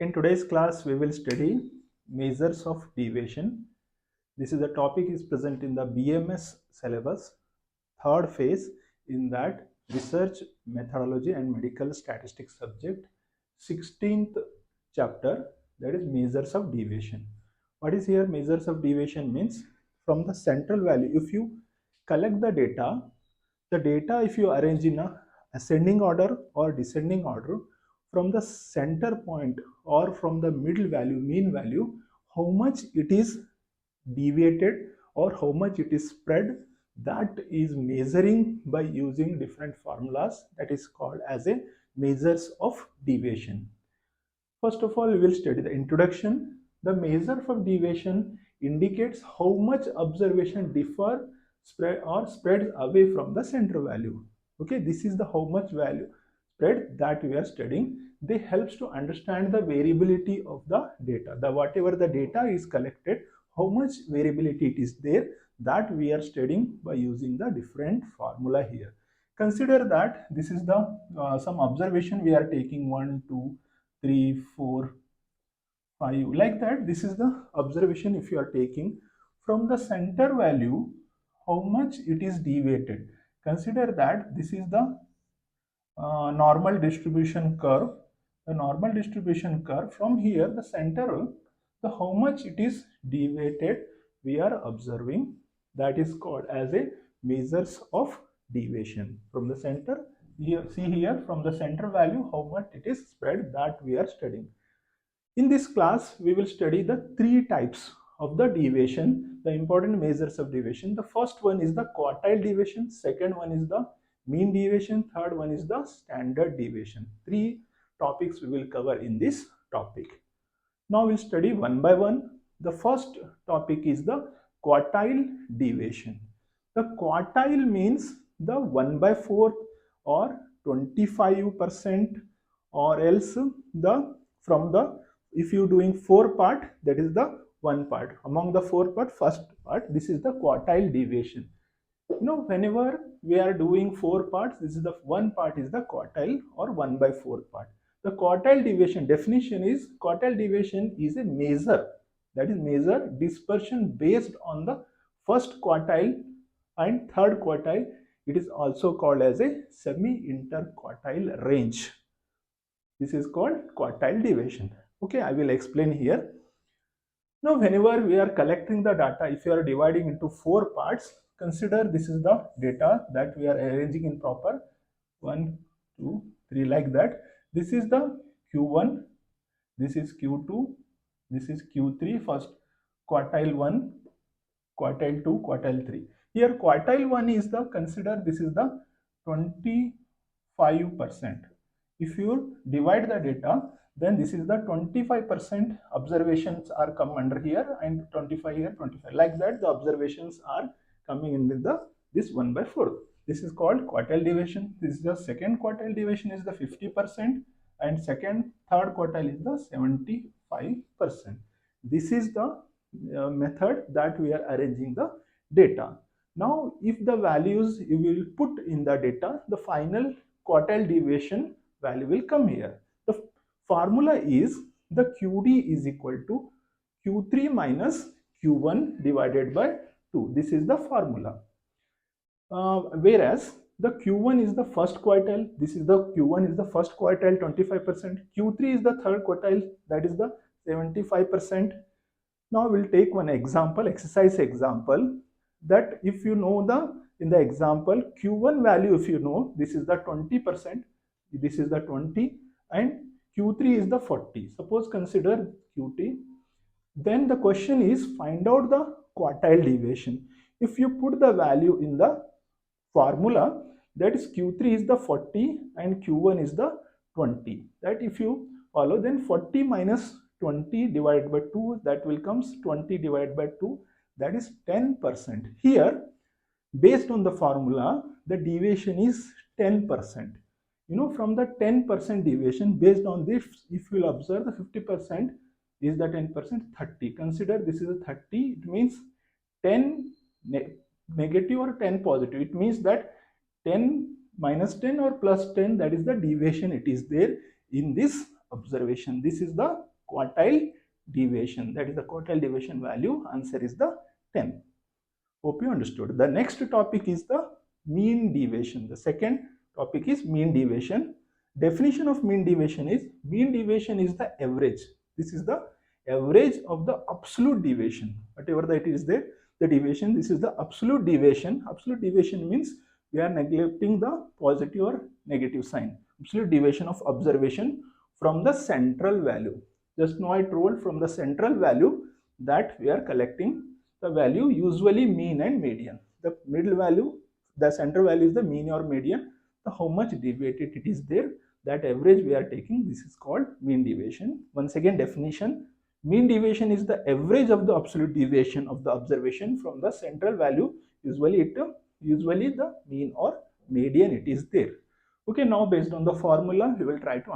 In today's class, we will study measures of deviation. This is the topic is present in the BMS syllabus, third phase in that research methodology and medical statistics subject, 16th chapter, that is measures of deviation. What is here measures of deviation means from the central value. If you collect the data if you arrange in a ascending order or descending order, from the center point or from the middle value, mean value, how much it is deviated or how much it is spread, that is measuring by using different formulas, that is called as a measures of deviation. First of all, we will study the introduction. The measure of deviation indicates how much observation differ, spread or spreads away from the center value. Okay, this is the how much value spread that we are studying. They helps to understand the variability of the data. The whatever the data is collected, how much variability it is there, that we are studying by using the different formula here. Consider that this is the some observation we are taking 1, 2, 3, 4, 5 like that. This is the observation if you are taking from the center value, how much it is deviated. Consider that this is the normal distribution curve. The normal distribution curve from here, the center, the how much it is deviated we are observing, that is called as a measures of deviation from the center. Here, see here from the center value how much it is spread, that we are studying. In this class, we will study the three types of the deviation, the important measures of deviation. The first one is the quartile deviation, second one is the mean deviation, third one is the standard deviation. Three topics we will cover in this topic. Now we'll study one by one. The first topic is the quartile deviation. The quartile means the 1 by 4 or 25%, or else the from the, if you doing 4 part, that is the one part among the 4 part, first part, this is the quartile deviation. Whenever we are doing 4 parts, this is the one part is the quartile or 1 by 4 part. The quartile deviation definition is, quartile deviation is a measure, that is measure dispersion based on the first quartile and third quartile. It is also called as a semi-interquartile range. This is called quartile deviation. Okay, I will explain here. Now, whenever we are collecting the data, if you are dividing into 4 parts, consider this is the data that we are arranging in proper 1, 2, 3 like that. This is the Q1, this is Q2, this is Q3, first quartile 1, quartile 2, quartile 3. Here quartile 1 is the, consider this is the 25%. If you divide the data, then this is the 25% observations are come under here, and 25 here, 25 like that. The observations are coming in with the this 1 by 4. This is called quartile deviation. This is the second quartile deviation is the 50%, and third quartile is the 75%. This is the method that we are arranging the data. Now, if the values you will put in the data, the final quartile deviation value will come here. The formula is the QD is equal to Q3 minus Q1 divided by 2. This is the formula. Whereas the Q1 is the first quartile, this is the Q1 is the first quartile 25%, Q3 is the third quartile, that is the 75%. Now we'll take one example, exercise example, that if you know in the example Q1 value, if you know, this is the 20%, this is the 20, and Q3 is the 40. Suppose consider Q3. Then the question is find out the quartile deviation. If you put the value in the formula, that is Q3 is the 40 and Q1 is the 20. That if you follow, then 40 minus 20 divided by 2, that will comes 20 divided by 2, that is 10%. Here, based on the formula, the deviation is 10%. From the 10% deviation, based on this, if you will observe the 50% is the 10%, 30. Consider this is a 30, it means 10 negative or 10 positive. It means that 10 minus 10 or plus 10, that is the deviation it is there in this observation. This is the quartile deviation. That is the quartile deviation value. Answer is the 10. Hope you understood. The next topic is the mean deviation. The second topic is mean deviation. Definition of mean deviation is the average. This is the average of the absolute deviation. Whatever that is there, the deviation, this is the absolute deviation. Absolute deviation means we are neglecting the positive or negative sign. Absolute deviation of observation from the central value. Just now I told from the central value that we are collecting the value, usually mean and median. The middle value, the center value is the mean or median. The how much deviated it is there, that average we are taking, this is called mean deviation. Once again, definition: mean deviation is the average of the absolute deviation of the observation from the central value. Usually the mean or median it is there. Okay, now based on the formula, we will try to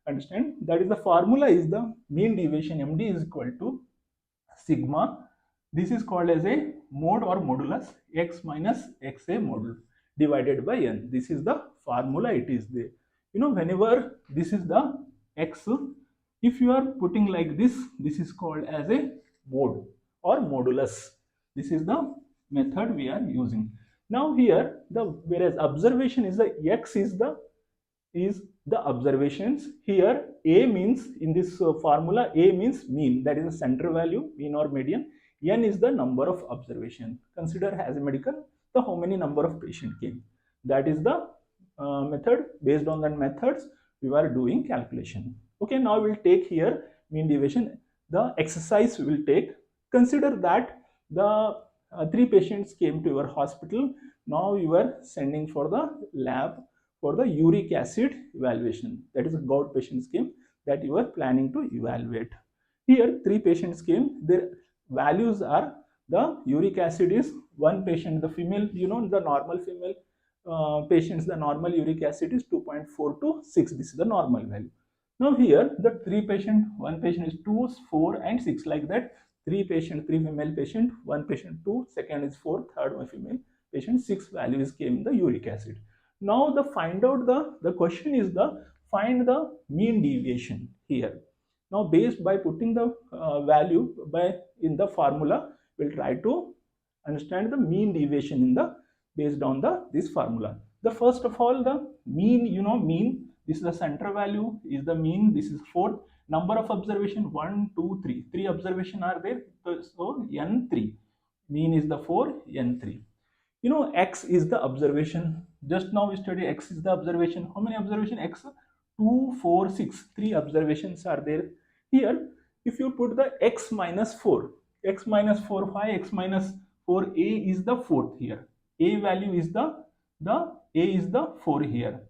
understand. That is, the formula is the mean deviation, MD is equal to sigma. This is called as a mode or modulus, x minus xa module divided by n. This is the formula, it is there. Whenever this is the x, if you are putting like this is called as a mode or modulus. This is the method we are using. Now here, whereas observation is the x is the observations. Here a means, in this formula, a means mean, that is the center value, mean or median. N is the number of observation. Consider as a medical, the how many number of patient came. That is the method. Based on that methods, we are doing calculation. Okay, now we'll take here mean deviation. The exercise we will take. Consider that the 3 patients came to your hospital. Now you are sending for the lab for the uric acid evaluation. That is, a gout patients came that you are planning to evaluate. Here 3 patients came. Their values are, the uric acid is, one patient, the female, the normal female patients, the normal uric acid is 2.4 to 6. This is the normal value. Now here the 3 patient, one patient is 2, 4 and 6, like that. 3 patient, 3 female patient, one patient 2, second is 4, third one female patient, 6 values came in the uric acid. Now the find out the question is the find the mean deviation here. Now based by putting the value in the formula, we'll try to understand the mean deviation in the based on this formula. The first of all, the mean, mean, this is the center value, is the mean, this is 4. Number of observation 1, 2, 3. 3 observation are there, so n3. Mean is the 4, n3. X is the observation. Just now we studied x is the observation. How many observation? X 2, 4, 6. 3 observations are there. Here, if you put the x minus 4, why x minus 4? A is the 4th here. A value is the A is the 4 here.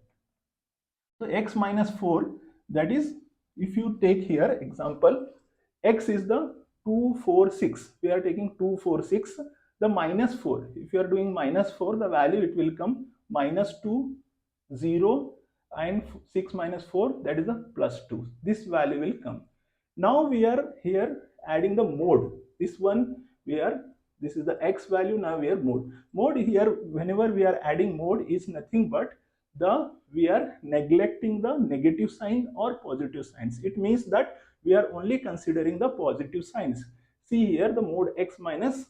So x minus 4, that is, if you take here example, x is the 2, 4, 6. We are taking 2, 4, 6. The minus 4, if you are doing minus 4, the value it will come minus 2, 0 and 6 minus 4, that is the plus 2. This value will come. Now we are here adding the mode. This one this is the x value. Now we are mode here. Whenever we are adding mode is nothing but we are neglecting the negative sign or positive signs. It means that we are only considering the positive signs. See here, the mode x minus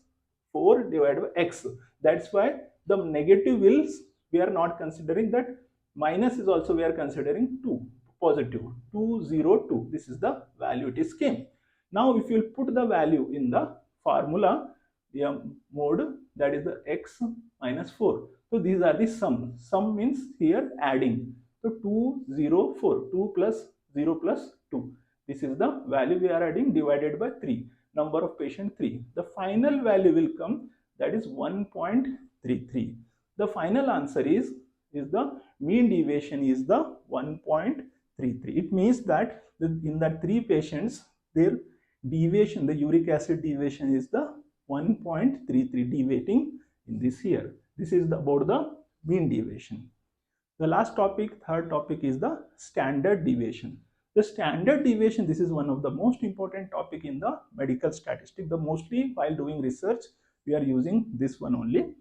4 divided by x. That's why the negative we are not considering. That minus is also we are considering 2, positive 2, 0, 2. This is the value it is came. Now if you put the value in the formula, the mode, that is the x minus 4. So these are the sum. Sum means here adding. So 2, 0, 4. 2 plus 0 plus 2. This is the value we are adding divided by 3. Number of patient 3. The final value will come, that is 1.33. The final answer is the mean deviation is the 1.33. It means that in the 3 patients, their deviation, the uric acid deviation is the 1.33 deviating in this here. This is about the mean deviation. The last topic, third topic, is the standard deviation. The standard deviation, this is one of the most important topic in the medical statistics. The mostly while doing research, we are using this one only.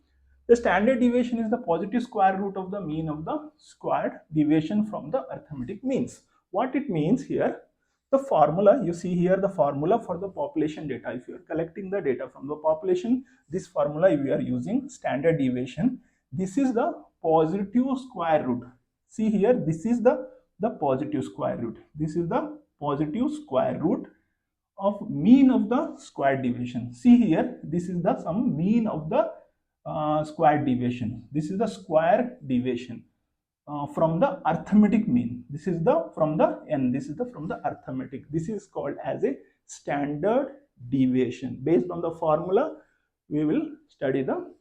The standard deviation is the positive square root of the mean of the squared deviation from the arithmetic means. What it means here, the formula, you see here the formula for the population data. If you are collecting the data from the population, this formula we are using standard deviation. This is the positive square root. See here, this is the positive square root. This is the positive square root of mean of the square deviation. See here, this is the some mean of the square deviation. This is the square deviation from the arithmetic mean. This is the from the n. This is the from the arithmetic. This is called as a standard deviation. Based on the formula, we will study the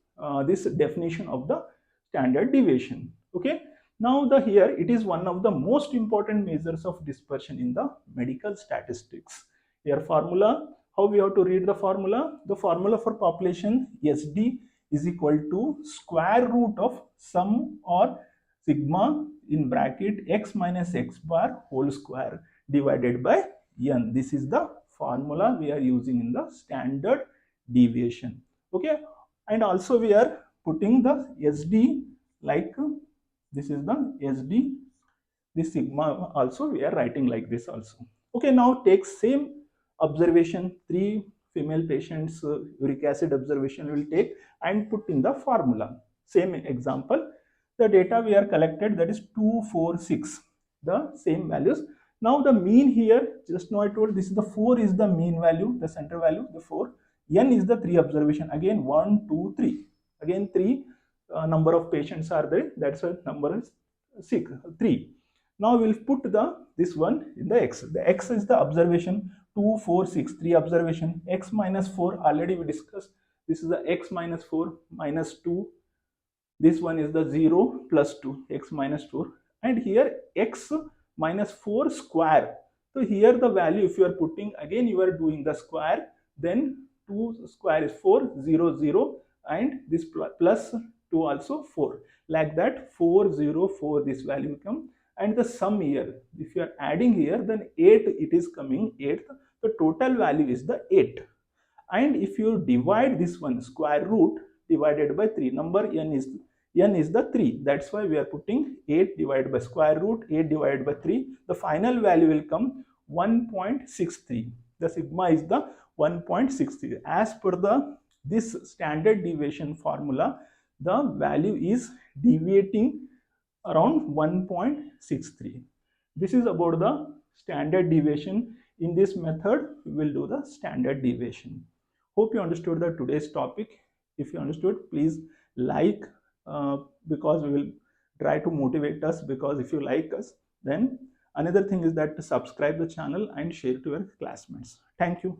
this definition of the standard deviation. Okay. Now the here it is one of the most important measures of dispersion in the medical statistics. Here formula, how we have to read the formula? The formula for population SD is equal to square root of sum or sigma in bracket x minus x bar whole square divided by n. This is the formula we are using in the standard deviation. Okay, and also we are putting the SD like this is the SD, this sigma also we are writing like this also. Okay, now take same observation, 3 female patients uric acid observation will take and put in the formula. Same example, the data we are collected, that is 2, 4, 6, the same values. Now the mean here, just now I told this is the 4 is the mean value, the center value, the 4, n is the 3 observation, again 1, 2, 3, again 3 number of patients are there, that's why number is 6, 3. Now we will put the this one in the x. The x is the observation, 2, 4, 6, 3 observation. X minus 4 already we discussed. This is the x minus 4 minus 2. This one is the 0 plus 2, x minus 4. And here x minus 4 square. So here the value, if you are putting, again you are doing the square, then 2 square is 4, 0, 0, and this plus 2 also 4. Like that 4, 0, 4 this value come. And the sum here, if you are adding here, then 8 it is coming 8. The total value is the 8. And if you divide this one, square root divided by 3, number n is the 3. That's why we are putting 8 divided by square root, 8 divided by 3. The final value will come 1.63. The sigma is the 1.63. As per the this standard deviation formula, the value is deviating around 1.63. This is about the standard deviation. In this method, we will do the standard deviation. Hope you understood the today's topic. If you understood, please like, because we will try to motivate us, because if you like us, then another thing is that to subscribe the channel and share to your classmates. Thank you.